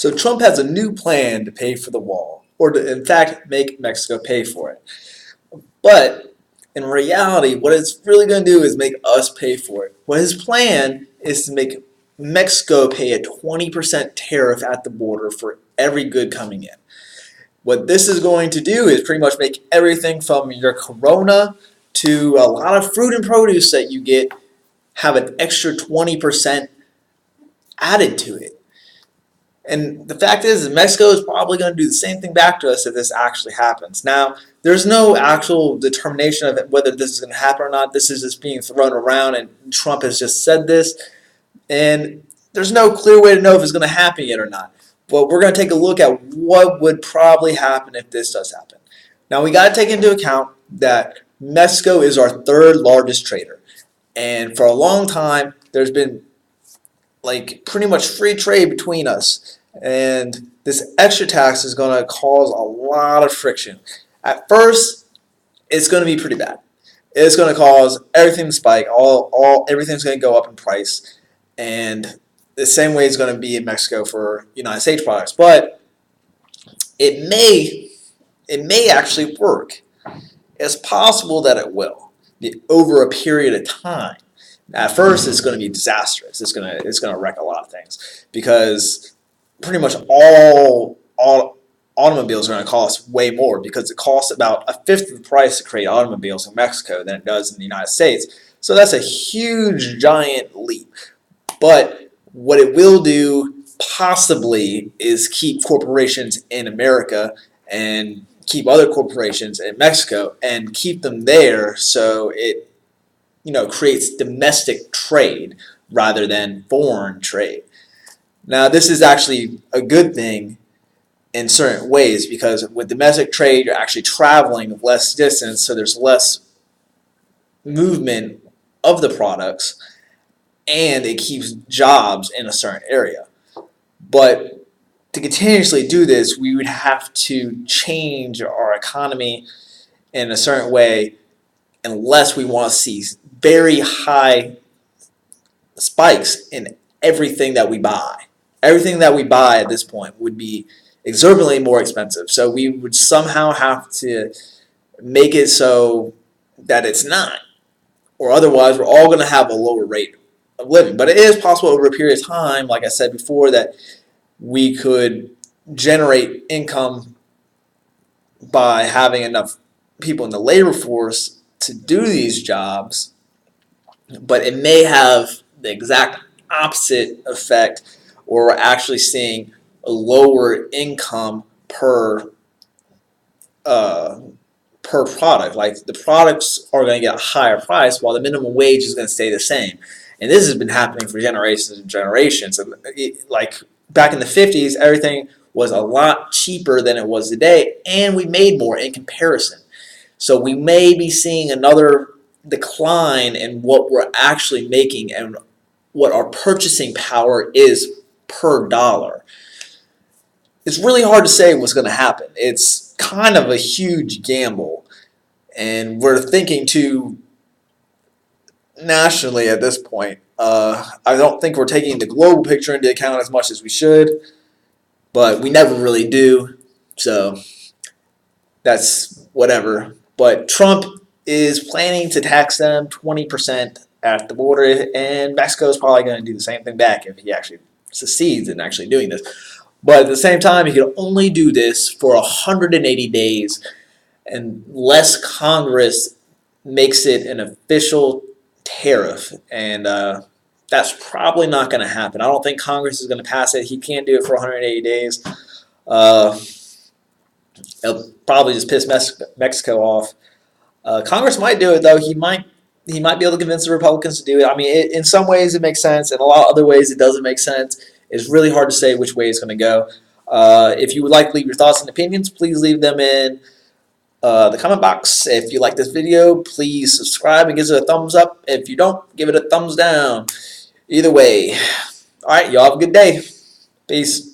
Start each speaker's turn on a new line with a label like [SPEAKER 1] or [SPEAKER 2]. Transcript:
[SPEAKER 1] So Trump has a new plan to pay for the wall, or to, in fact, make Mexico pay for it. But in reality, what it's really going to do is make us pay for it. What his plan is to make Mexico pay a 20% tariff at the border for every good coming in. What this is going to do is pretty much make everything from your Corona to a lot of fruit and produce that you get have an extra 20% added to it. And the fact is, Mexico is probably going to do the same thing back to us if this actually happens. Now, there's no actual determination of whether this is going to happen or not. This is just being thrown around, and Trump has just said this. And there's no clear way to know if it's going to happen yet or not. But we're going to take a look at what would probably happen if this does happen. Now, we got to take into account that Mexico is our third largest trader. And for a long time, there's been like pretty much free trade between us, and this extra tax is going to cause a lot of friction. At first, it's going to be pretty bad. It's going to cause everything to spike. Everything's going to go up in price, and the same way it's going to be in Mexico for United States products. But it may actually work. It's possible that it will over a period of time. At first, it's going to be disastrous. It's going to wreck a lot of things because pretty much all automobiles are going to cost way more because it costs about a fifth of the price to create automobiles in Mexico than it does in the United States. So that's a huge, giant leap. But what it will do possibly is keep corporations in America and keep other corporations in Mexico and keep them there, so it creates domestic trade rather than foreign trade. Now, this is actually a good thing in certain ways because with domestic trade, you're actually traveling less distance, so there's less movement of the products, and it keeps jobs in a certain area. But to continuously do this, we would have to change our economy in a certain way unless we want to see very high spikes in everything that we buy. Everything that we buy at this point would be exorbitantly more expensive. So we would somehow have to make it so that it's not. Or otherwise, we're all going to have a lower rate of living. But it is possible over a period of time, like I said before, that we could generate income by having enough people in the labor force to do these jobs, but it may have the exact opposite effect, or we're actually seeing a lower income per product. Like the products are going to get a higher price while the minimum wage is going to stay the same. And this has been happening for generations and generations. And like back in the 50s, everything was a lot cheaper than it was today, and we made more in comparison. So we may be seeing another decline in what we're actually making and what our purchasing power is per dollar. It's really hard to say what's going to happen. It's kind of a huge gamble, and we're thinking too nationally at this point. I don't think we're taking the global picture into account as much as we should, but we never really do, so that's whatever. But Trump is planning to tax them 20% at the border, and Mexico is probably going to do the same thing back if he actually succeeds in actually doing this. But at the same time, he can only do this for 180 days unless Congress makes it an official tariff, and that's probably not going to happen. I don't think Congress is going to pass it. He can't do it for 180 days. It'll probably just piss Mexico off. Congress might do it, though. He might be able to convince the Republicans to do it. I mean, in some ways it makes sense. In a lot of other ways it doesn't make sense. It's really hard to say which way it's going to go. If you would like to leave your thoughts and opinions, please leave them in the comment box. If you like this video, please subscribe and give it a thumbs up. If you don't, give it a thumbs down. Either way. All right, y'all have a good day. Peace.